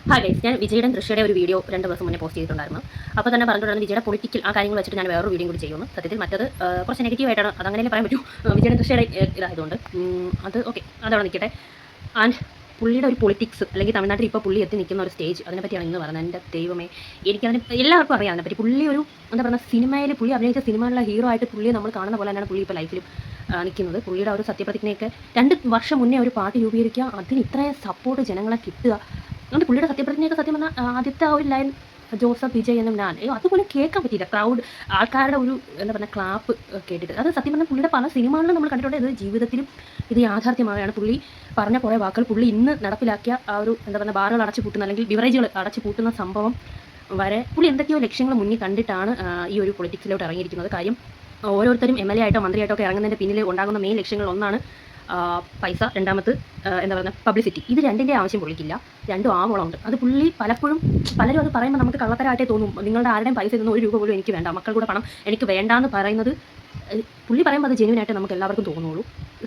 Hi guys, ഞാൻ വിജയുടെ ദൃശ്യയുടെ ഒരു വീഡിയോ 2 ദിവസം മുന്നേ പോസ്റ്റ് ചെയ്തിട്ടുണ്ടായിരുന്നു. അപ്പോൾ തന്നെ പറഞ്ഞിട്ടുണ്ടായിരുന്നു വിജയുടെ പൊളിറ്റിക്കൽ ആ കാര്യങ്ങൾ വെച്ചിട്ട് ഞാൻ വേറൊരു വീഡിയോ കൂടി ചെയ്യുന്നു. സത്യത്തിൽ മറ്റത് കുറച്ച് നെഗറ്റീവായിട്ടാണ്, അതങ്ങനെ പറയാൻ പറ്റൂ. വിജയുടെ ദൃശ്യയുടെ ഇതായതുകൊണ്ട് അത് ഓക്കെ, അതവിടെ നിൽക്കട്ടെ. ആൻഡ് പുള്ളിയുടെ ഒരു പൊളിറ്റിക്സ്, അല്ലെങ്കിൽ തമിഴ്നാട്ടിൽ ഇപ്പോൾ പുള്ളി എത്തി നിൽക്കുന്ന ഒരു സ്റ്റേജ്, അതിനെപ്പറ്റിയാണ് ഇന്ന് പറയുന്നത്. എൻ്റെ ദൈവമേ, എനിക്കതിന് എല്ലാവർക്കും അറിയാം അതിനെപ്പറ്റി. പുള്ളി ഒരു എന്താ പറയുക, സിനിമയിൽ പുള്ളി അഭിനയിച്ച സിനിമയിലുള്ള ഹീറോ ആയിട്ട് പുള്ളിയെ നമ്മൾ കാണുന്ന പോലെ തന്നെയാണ് പുള്ളി ഇപ്പോൾ ലൈഫിലും നിൽക്കുന്നത്. പുള്ളിയുടെ ഒരു സത്യപ്രതിജ്ഞയൊക്കെ 2 വർഷം മുന്നേ ഒരു പാർട്ടി രൂപീകരിക്കുക, അതിന് ഇത്രയും സപ്പോർട്ട് ജനങ്ങളെ കിട്ടുക. അതുകൊണ്ട് പുള്ളിയുടെ സത്യപ്രതിജ്ഞയൊക്കെ സത്യം പറഞ്ഞാൽ ആദ്യത്തെ ആ ഒരു ലൈൻ ജോസഫ് വിജയ് എന്നും ഞാൻ അതുപോലെ കേൾക്കാൻ പറ്റിയില്ല. ക്രൗഡ് ആൾക്കാരുടെ ഒരു എന്താ പറയുക ക്ലാപ്പ് കേട്ടിട്ട്, അത് സത്യം പറഞ്ഞാൽ പുള്ളിയുടെ പല സിനിമകളിലും നമ്മൾ കണ്ടിട്ടുണ്ട്. ഇത് ജീവിതത്തിലും ഇത് യാഥാർത്ഥ്യമാവുകയാണ്. പുള്ളി പറഞ്ഞ കുറേ വാക്കുകൾ പുള്ളി ഇന്ന് നടപ്പിലാക്കിയ ആ ഒരു എന്താ പറയുക ബാറുകൾ അടച്ചു പൂട്ടുന്ന അല്ലെങ്കിൽ ബിവറേജുകൾ അടച്ചു പൂട്ടുന്ന സംഭവം വരെ പുള്ളി എന്തൊക്കെയോ ലക്ഷ്യങ്ങൾ മുന്നിൽ കണ്ടിട്ടാണ് ഈ ഒരു പൊളിറ്റിക്സിലോട്ട് ഇറങ്ങിയിരിക്കുന്നത്. കാര്യം ഓരോരുത്തരും MLA ആയിട്ടോ മന്ത്രിയായിട്ടോ ഒക്കെ ഇറങ്ങുന്നതിൻ്റെ പിന്നിൽ ഉണ്ടാകുന്ന മെയിൻ ലക്ഷ്യങ്ങൾ ഒന്നാണ് പൈസ, രണ്ടാമത് എന്താ പറയുക പബ്ലിസിറ്റി. ഇത് രണ്ടിൻ്റെ ആവശ്യം പുള്ളിക്കില്ല, രണ്ടും ആവോളമുണ്ട്. അത് പുള്ളി പലപ്പോഴും പലരും അത് പറയുമ്പോൾ നമുക്ക് കള്ളത്തരമായിട്ടേ തോന്നും. നിങ്ങളുടെ ആരുടെയും പൈസ ഇതൊന്നും 1 രൂപ പോലും എനിക്ക് വേണ്ട, മക്കളുടെ പണം എനിക്ക് വേണ്ടാന്ന് പറയുന്നത് പുള്ളി പറയുമ്പോൾ അത് ജെന്യൂനായിട്ട് നമുക്ക് എല്ലാവർക്കും തോന്നുള്ളൂ.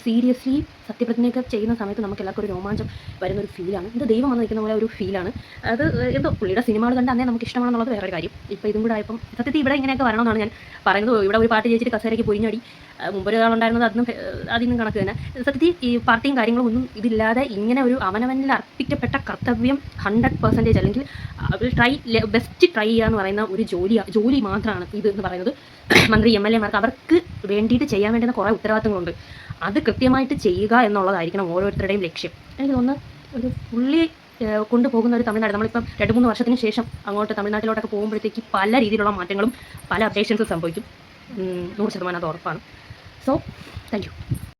സീരിയസ്ലി സത്യപ്രതിജ്ഞയൊക്കെ ചെയ്യുന്ന സമയത്ത് നമുക്ക് എല്ലാവർക്കും ഒരു രോമാഞ്ചം വരുന്നൊരു ഫീലാണ്. ഇത് ദൈവം വന്ന് നിൽക്കുന്ന പോലെ ഒരു ഫീലാണ്. അത് എന്തോ പുള്ളിയുടെ സിനിമകൾ കണ്ട് അന്നേ നമുക്ക് ഇഷ്ടമാണെന്നുള്ളത് വേറൊരു കാര്യം. ഇപ്പോൾ ഇതും കൂടെ ആയപ്പം സത്യത്തിൽ ഇവിടെ ഇങ്ങനെയൊക്കെ വരണമെന്നാണ് ഞാൻ പറയുന്നത്. ഇവിടെ ഒരു പാർട്ടി ജയിച്ചിട്ട് കസേരയ്ക്ക് പൊരിഞ്ഞടി, മുമ്പൊരാളുണ്ടായിരുന്നത് അതിന്നും കണക്ക് തന്നെ. സത്യത്തിൽ ഈ പാർട്ടിയും കാര്യങ്ങളും ഒന്നും ഇതില്ലാതെ ഇങ്ങനെ ഒരു അവനവനിൽ അർപ്പിക്കപ്പെട്ട കർത്തവ്യം 100% അല്ലെങ്കിൽ ബെസ്റ്റ് ട്രൈ ചെയ്യുക എന്ന് പറയുന്ന ഒരു ജോലി മാത്രമാണ് ഇത് എന്ന് പറയുന്നത്. മന്ത്രി MLA മാർക്ക് അവർക്ക് വേണ്ടിയിട്ട് ചെയ്യാൻ വേണ്ടുന്ന കുറേ ഉത്തരവാദിത്തങ്ങളുണ്ട്. അത് കൃത്യമായിട്ട് ചെയ്യുക എന്നുള്ളതായിരിക്കണം ഓരോരുത്തരുടെയും ലക്ഷ്യം. എനിക്ക് തോന്നുന്നു ഒരു പുള്ളി കൊണ്ടുപോകുന്ന ഒരു തമിഴ്നാട്, നമ്മളിപ്പം 2-3 വർഷത്തിന് ശേഷം അങ്ങോട്ട് തമിഴ്നാട്ടിലോട്ടൊക്കെ പോകുമ്പോഴത്തേക്ക് പല രീതിയിലുള്ള മാറ്റങ്ങളും പല അപ്ഡേഷൻസും സംഭവിക്കും. 100% അത് ഉറപ്പാണ്. So thank you.